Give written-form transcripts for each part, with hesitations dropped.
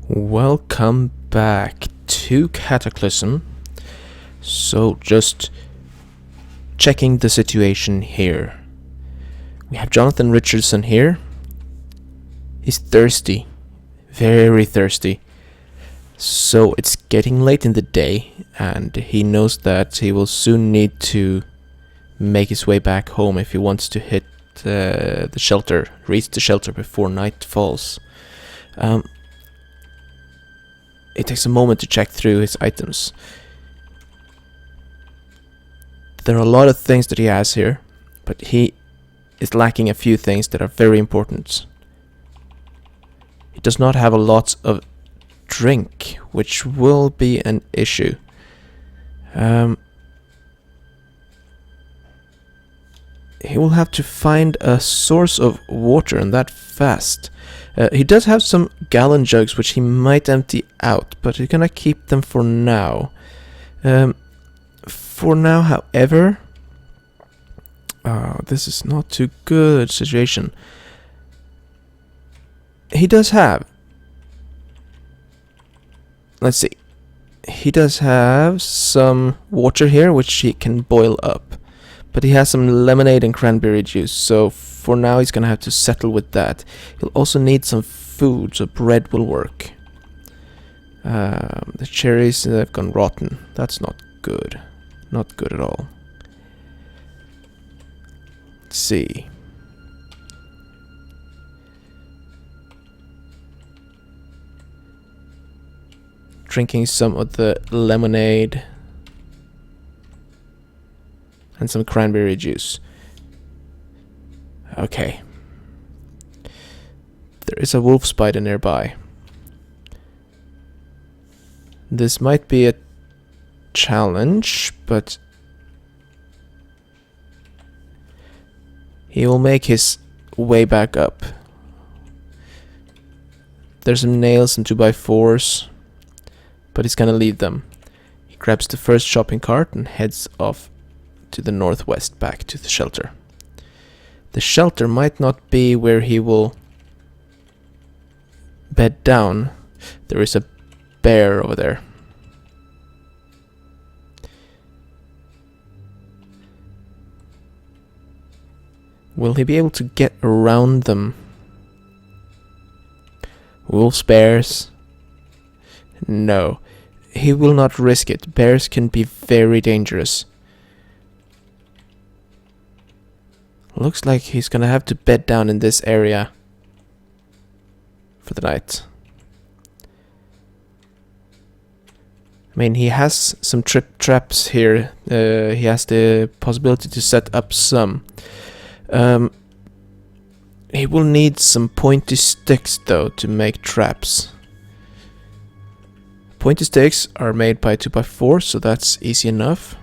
Welcome back to Cataclysm. So, just checking the situation here. We have Jonathan Richardson here. He's thirsty. Very thirsty. So, it's getting late in the day, and he knows that he will soon need to make his way back home if he wants to hit the shelter, reach the shelter before night falls. It takes a moment to check through his items. There are a lot of things that he has here, but he is lacking a few things that are very important. He does not have a lot of drink, which will be an issue. He will have to find a source of water, and that fast. He does have some gallon jugs which he might empty out, but he's gonna keep them for now. However, this is not too good situation. He does have, let's see, he does have some water here which he can boil up, but he has some lemonade and cranberry juice, so for now he's gonna have to settle with that. He'll also need some food, so bread will work. The cherries have gone rotten. That's not good. Not good at all. Let's see. Drinking some of the lemonade and some cranberry juice. Okay. There is a wolf spider nearby. This might be a challenge, but he will make his way back up. There's some nails and 2x4s, but he's gonna leave them. He grabs the first shopping cart and heads off to the northwest back to the shelter. The shelter might not be where he will bed down. There is a bear over there. Will he be able to get around them? Wolves, bears? No. He will not risk it. Bears can be very dangerous. Looks like he's gonna have to bed down in this area for the night. I mean, he has some traps here. He has the possibility to set up some. He will need some pointy sticks though to make traps. Pointy sticks are made by 2x4, so that's easy enough.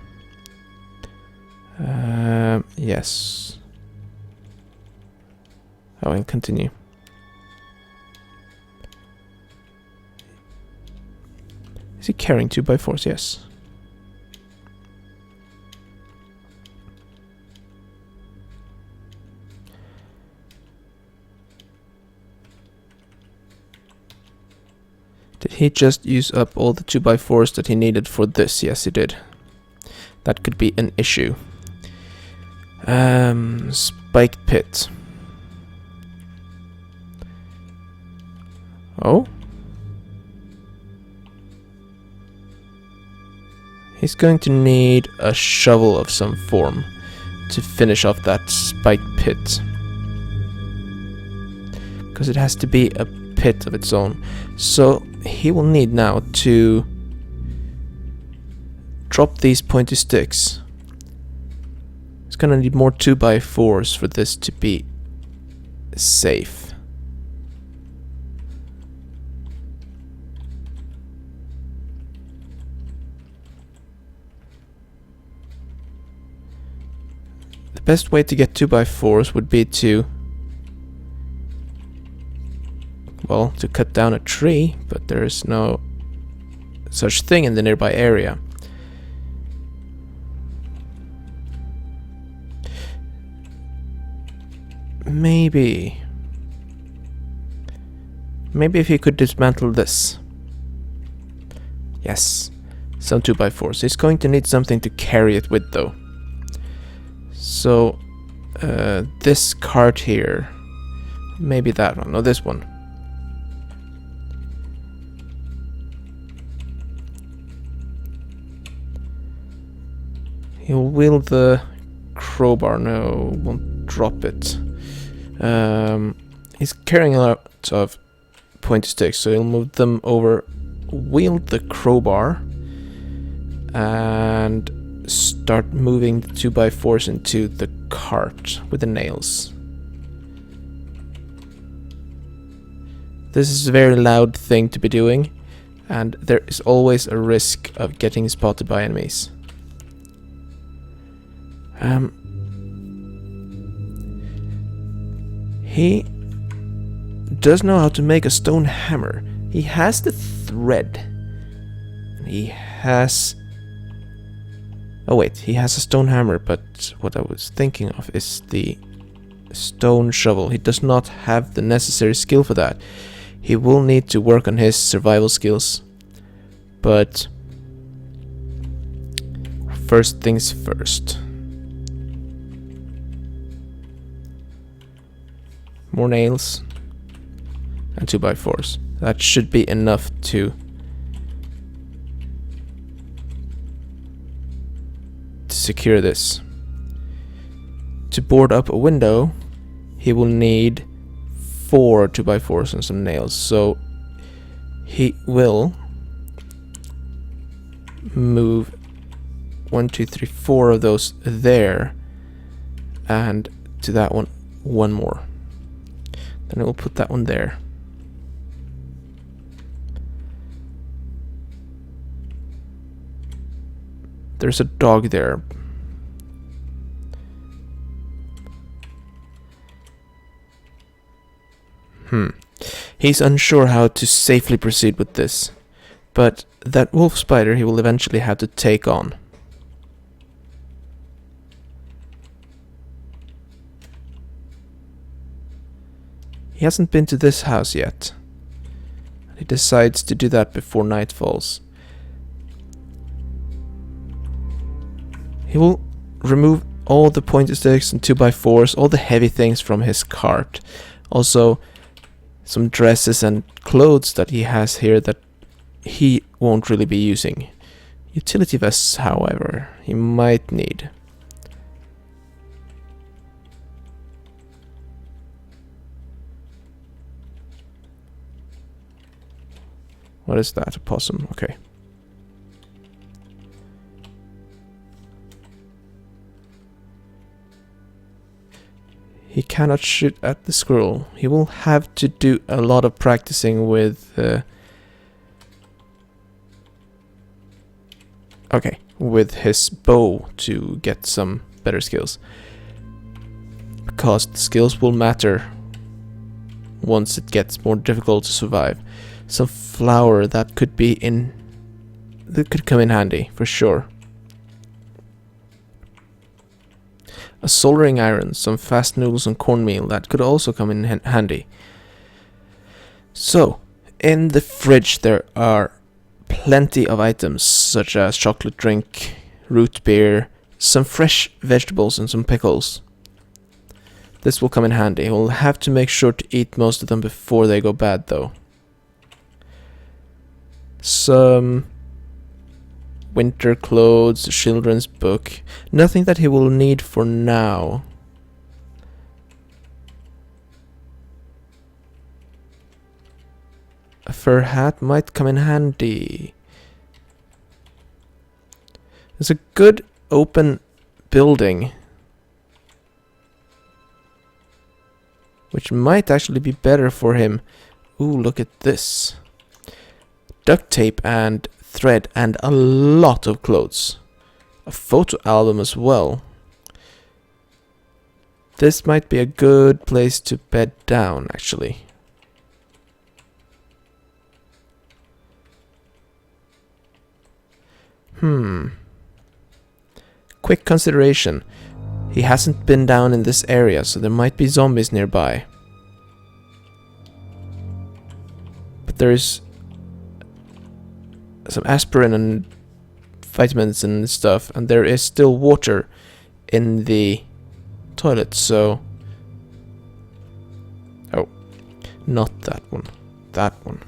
Yes. Oh, and continue. Is he carrying 2x4s? Yes. Did he just use up all the 2x4s that he needed for this? Yes, he did. That could be an issue. Spiked pit. Oh? He's going to need a shovel of some form to finish off that spiked pit. Because it has to be a pit of its own. So he will need now to drop these pointy sticks. He's gonna need more 2x4s for this to be safe. The best way to get 2x4s would be to, well, to cut down a tree, but there is no such thing in the nearby area. Maybe Maybe if he could dismantle this. Yes, some 2x4s. He's going to need something to carry it with though. So, this cart here. Maybe that one, or this one. He'll wield the crowbar. No, won't drop it. He's carrying a lot of pointy sticks, so he'll move them over, wield the crowbar, and start moving the 2x4s into the cart with the nails. This is a very loud thing to be doing, and there is always a risk of getting spotted by enemies. He does know how to make a stone hammer. He has the thread. He has... Oh wait, he has a stone hammer, but what I was thinking of is the stone shovel. He does not have the necessary skill for that. He will need to work on his survival skills. But first things first. More nails and 2x4s. That should be enough to secure this. To board up a window, he will need 4 2x4s and some nails. So he will move 1, 2, 3, 4 of those there, and to that one more. Then we'll put that one there. There's a dog there. He's unsure how to safely proceed with this, but that wolf spider he will eventually have to take on. He hasn't been to this house yet. He decides to do that before night falls. He will remove all the pointy sticks and 2x4s, all the heavy things from his cart. Also, some dresses and clothes that he has here that he won't really be using. Utility vests, however, he might need. What is that? A possum. Okay. He cannot shoot at the squirrel. He will have to do a lot of practicing with... with his bow to get some better skills. Because the skills will matter once it gets more difficult to survive. Some flour that could be in... that could come in handy, for sure. A soldering iron, some fast noodles and cornmeal, that could also come in handy. So, in the fridge there are plenty of items, such as chocolate drink, root beer, some fresh vegetables and some pickles. This will come in handy. We'll have to make sure to eat most of them before they go bad though. Some winter clothes, a children's book. Nothing that he will need for now. A fur hat might come in handy. There's a good open building, which might actually be better for him. Ooh, look at this. Duct tape and thread and a lot of clothes. A photo album as well. This might be a good place to bed down, actually. Quick consideration. He hasn't been down in this area, so there might be zombies nearby. But there's some aspirin and vitamins and stuff, and there is still water in the toilet, so... Oh, not that one. That one.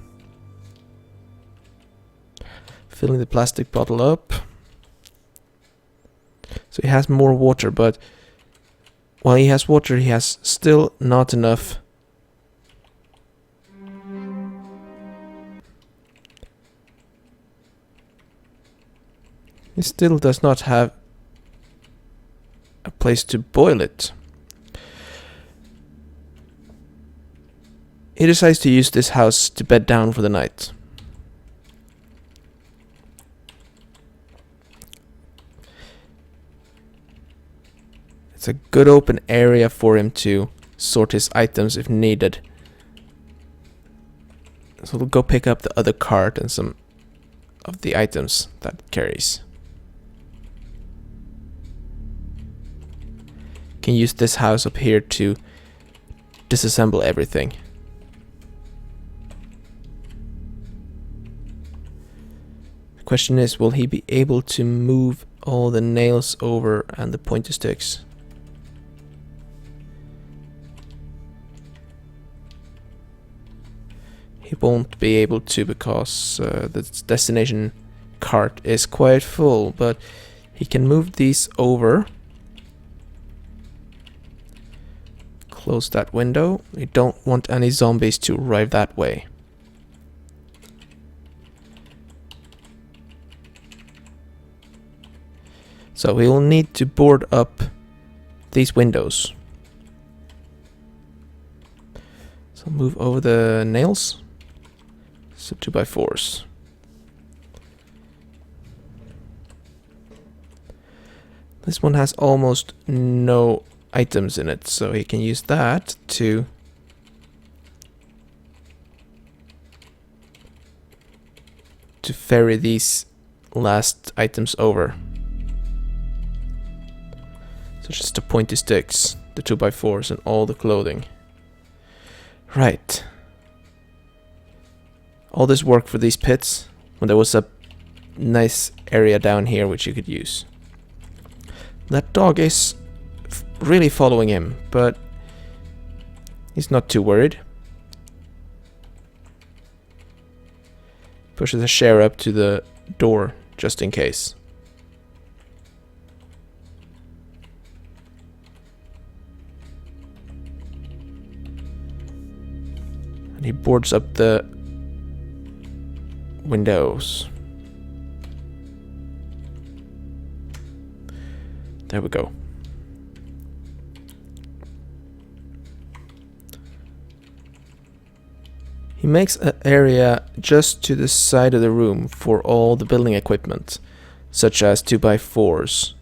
Filling the plastic bottle up. So he has more water, but while he has water, he has still not enough. He still does not have a place to boil it. He decides to use this house to bed down for the night. It's a good open area for him to sort his items if needed. So we'll go pick up the other cart and some of the items that it carries. Can use this house up here to disassemble everything. The question is, will he be able to move all the nails over and the pointer sticks? He won't be able to because the destination cart is quite full, but he can move these over. Close that window. We don't want any zombies to arrive that way. So we'll need to board up these windows. So move over the nails. So 2x4s. This one has almost no items in it, so he can use that to ferry these last items over. So just the pointy sticks, the 2x4s, and all the clothing. Right. All this work for these pits when there was a nice area down here which you could use. That dog is really following him, but he's not too worried. Pushes a chair up to the door just in case. And he boards up the windows. There we go. He makes an area just to the side of the room for all the building equipment, such as 2x4s.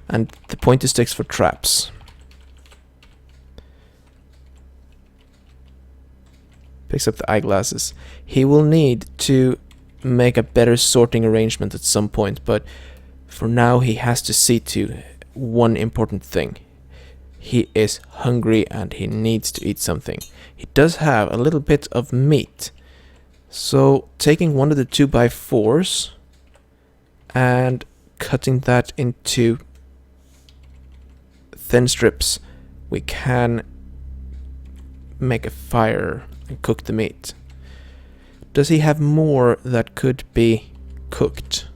And the pointy sticks for traps. Picks up the eyeglasses. He will need to make a better sorting arrangement at some point, but for now he has to see to one important thing. He is hungry and he needs to eat something. He does have a little bit of meat. So taking one of the 2x4s and cutting that into thin strips, we can make a fire and cook the meat. Does he have more that could be cooked?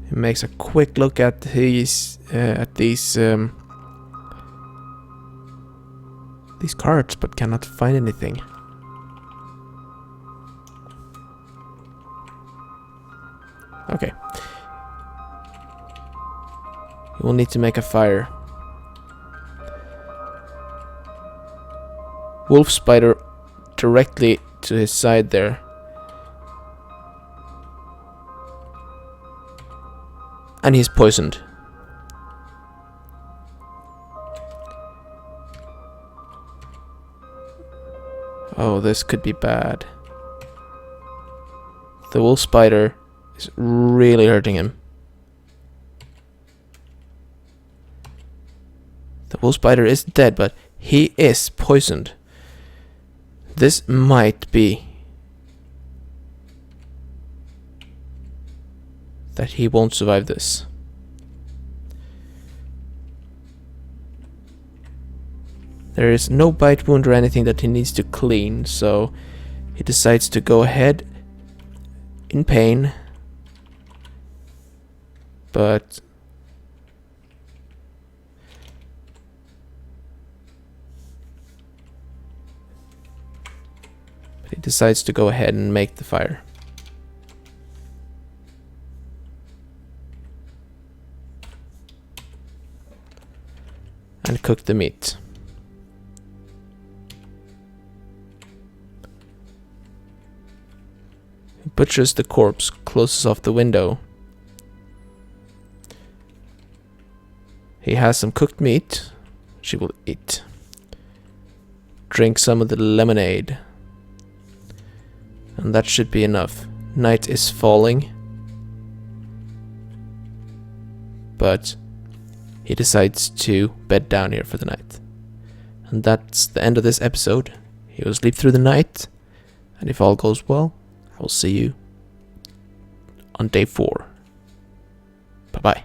He makes a quick look at these carts, but cannot find anything. Okay. He will need to make a fire. Wolf spider directly to his side there. And he's poisoned. Oh, this could be bad. The wolf spider is really hurting him. The wolf spider is dead, but he is poisoned. This might be that he won't survive this. There is no bite wound or anything that he needs to clean, so he decides to go ahead in pain, but he decides to go ahead and make the fire. And cook the meat. He butchers the corpse, closes off the window. He has some cooked meat, which he will eat. Drink some of the lemonade. And that should be enough. Night is falling. But he decides to bed down here for the night. And that's the end of this episode. He will sleep through the night. And if all goes well, I will see you on day 4. Bye-bye.